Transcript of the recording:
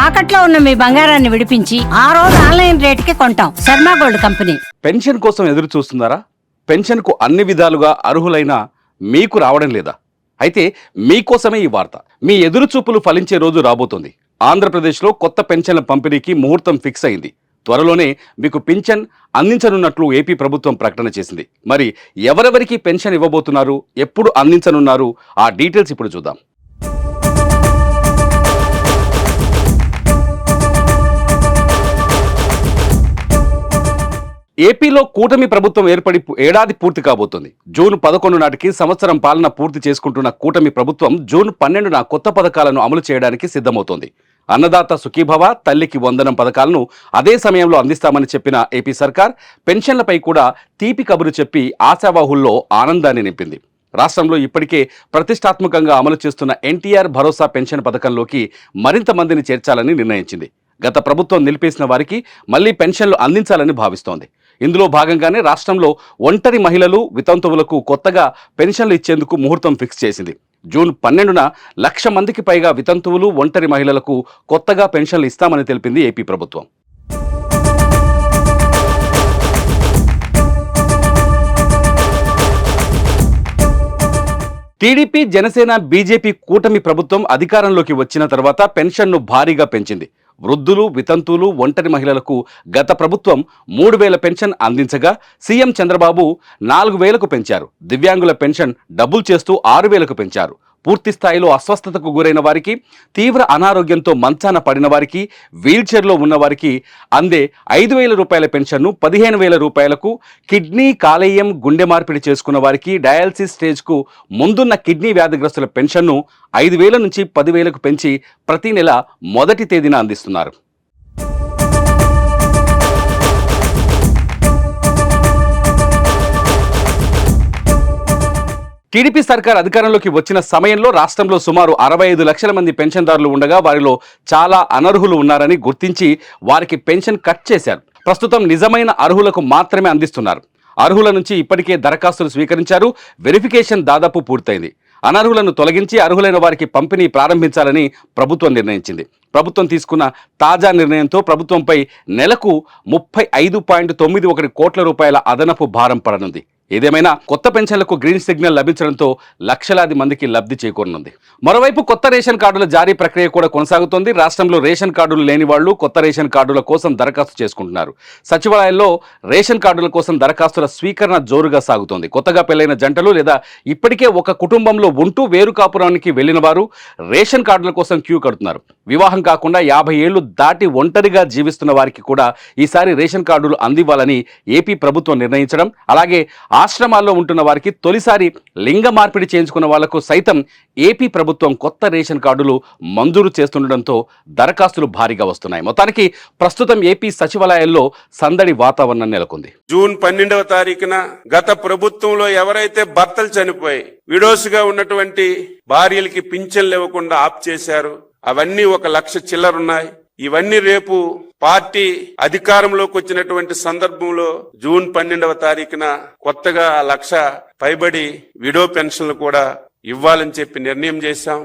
తాకట్లో ఉన్న మీ బంగారాన్ని విడిపించి ఆ రోజు ఆన్లైన్ రేటుకి కొంటాం. Sharma gold company. పెన్షన్ కోసం ఎదురు చూస్తున్నారా? పెన్షన్కు అన్ని విధాలుగా అర్హులైన మీకు రావడం లేదా? అయితే మీకోసమే ఈ వార్త. మీ ఎదురుచూపులు ఫలించే రోజు రాబోతోంది. ఆంధ్రప్రదేశ్లో కొత్త పెన్షన్ల పంపిణీకి ముహూర్తం ఫిక్స్ అయింది. త్వరలోనే మీకు పింఛన్ అందించనున్నట్లు ఏపీ ప్రభుత్వం ప్రకటన చేసింది. మరి ఎవరెవరికి పెన్షన్ ఇవ్వబోతున్నారు, ఎప్పుడు అందించనున్నారు, ఆ డీటెయిల్స్ ఇప్పుడు చూద్దాం. ఏపీలో కూటమి ప్రభుత్వం ఏర్పడి ఏడాది పూర్తి కాబోతోంది. జూన్ 11 నాటికి సంవత్సరం పాలన పూర్తి చేసుకుంటున్న కూటమి ప్రభుత్వం జూన్ 12న కొత్త పథకాలను అమలు చేయడానికి సిద్ధమవుతోంది. అన్నదాత సుఖీభవ, తల్లికి వందనం పథకాలను అదే సమయంలో అందిస్తామని చెప్పిన ఏపీ సర్కార్ పెన్షన్లపై కూడా తీపి కబురు చెప్పి ఆశావాహుల్లో ఆనందాన్ని నింపింది. రాష్ట్రంలో ఇప్పటికే ప్రతిష్టాత్మకంగా అమలు చేస్తున్న ఎన్టీఆర్ భరోసా పెన్షన్ పథకంలోకి మరింత మందిని చేర్చాలని నిర్ణయించింది. గత ప్రభుత్వం నిలిపేసిన వారికి మళ్లీ పెన్షన్లు అందించాలని భావిస్తోంది. ఇందులో భాగంగానే రాష్ట్రంలో ఒంటరి మహిళలు, వితంతువులకు కొత్తగా పెన్షన్లు ఇచ్చేందుకు ముహూర్తం ఫిక్స్ చేసింది. జూన్ 12న 1,00,000 మందికి పైగా వితంతువులు, ఒంటరి మహిళలకు కొత్తగా పెన్షన్లు ఇస్తామని తెలిపింది ఏపీ ప్రభుత్వం. టీడీపీ, జనసేన, బీజేపీ కూటమి ప్రభుత్వం అధికారంలోకి వచ్చిన తర్వాత పెన్షన్ను భారీగా పెంచింది. వృద్ధులు, వితంతువులు, ఒంటరి మహిళలకు గత ప్రభుత్వం 3,000 పెన్షన్ అందించగా సీఎం చంద్రబాబు 4,000కు పెంచారు. దివ్యాంగుల పెన్షన్ డబుల్ చేస్తూ 6,000కు పెంచారు. పూర్తి స్థాయిలో అస్వస్థతకు గురైన వారికి, తీవ్ర అనారోగ్యంతో మంచాన పడిన వారికి, వీల్చైర్లో ఉన్నవారికి అందే 5,000 రూపాయల పెన్షన్ను 15,000 రూపాయలకు, కిడ్నీ, కాలేయం, గుండె మార్పిడి చేసుకున్న వారికి, డయాలసిస్ స్టేజ్కు ముందున్న కిడ్నీ వ్యాధిగ్రస్తుల పెన్షన్ను 5,000 నుంచి 10,000కు పెంచి ప్రతి నెల మొదటి తేదీన అందిస్తున్నారు. టీడీపీ సర్కార్ అధికారంలోకి వచ్చిన సమయంలో రాష్ట్రంలో సుమారు 65 లక్షల మంది పెన్షన్దారులు ఉండగా వారిలో చాలా అనర్హులు ఉన్నారని గుర్తించి వారికి పెన్షన్ కట్ చేశారు. ప్రస్తుతం నిజమైన అర్హులకు మాత్రమే అందిస్తున్నారు. అర్హుల నుంచి ఇప్పటికే దరఖాస్తులు స్వీకరించారు. వెరిఫికేషన్ దాదాపు పూర్తయింది. అనర్హులను తొలగించి అర్హులైన వారికి పంపిణీ ప్రారంభించాలని ప్రభుత్వం నిర్ణయించింది. ప్రభుత్వం తీసుకున్న తాజా నిర్ణయంతో ప్రభుత్వంపై నెలకు 35.91 కోట్ల రూపాయల అదనపు భారం పడనుంది. ఏదేమైనా కొత్త పెన్షన్లకు గ్రీన్ సిగ్నల్ లభించడంతో లక్షలాది మందికి లబ్ధి చేకూరనుంది. మరోవైపు కొత్త రేషన్ కార్డుల జారీ ప్రక్రియ కూడా కొనసాగుతోంది. రాష్ట్రంలో రేషన్ కార్డులు లేని వాళ్లు కొత్త రేషన్ కార్డుల కోసం దరఖాస్తు చేసుకుంటున్నారు. సచివాలయాల్లో రేషన్ కార్డుల కోసం దరఖాస్తుల స్వీకరణ జోరుగా సాగుతోంది. కొత్తగా పెళ్లైన జంటలు లేదా ఇప్పటికే ఒక కుటుంబంలో ఉంటూ వేరు కాపురానికి వెళ్లిన వారు రేషన్ కార్డుల కోసం క్యూ కడుతున్నారు. వివాహం కాకుండా 50 ఏళ్లు దాటి ఒంటరిగా జీవిస్తున్న వారికి కూడా ఈసారి రేషన్ కార్డులు అందివ్వాలని ఏపీ ప్రభుత్వం నిర్ణయించడం, అలాగే ఆశ్రమాల్లో ఉంటున్న వారికి తొలిసారి లింగ మార్పిడి చేయించుకున్న వాళ్లకు సైతం ఏపీ ప్రభుత్వం కొత్త రేషన్ కార్డులు మంజూరు చేస్తుండటంతో దరఖాస్తులు భారీగా వస్తున్నాయి. మొత్తానికి ప్రస్తుతం ఏపీ సచివాలయాల్లో సందడి వాతావరణం నెలకొంది. జూన్ 12వ తారీఖున గత ప్రభుత్వంలో ఎవరైతే భర్తలు చనిపోయి విడోస్గా ఉన్నటువంటి భార్యలకి పింఛన్లు ఇవ్వకుండా ఆప్ చేశారు, అవన్నీ 1,00,000 చిల్లరున్నాయి. ఇవన్నీ రేపు పార్టీ అధికారంలోకి వచ్చినటువంటి సందర్భంలో జూన్ 12వ తారీఖున కొత్తగా 1,00,000 పైబడి విడో పెన్షన్లు కూడా ఇవ్వాలని చెప్పి నిర్ణయం చేశాం.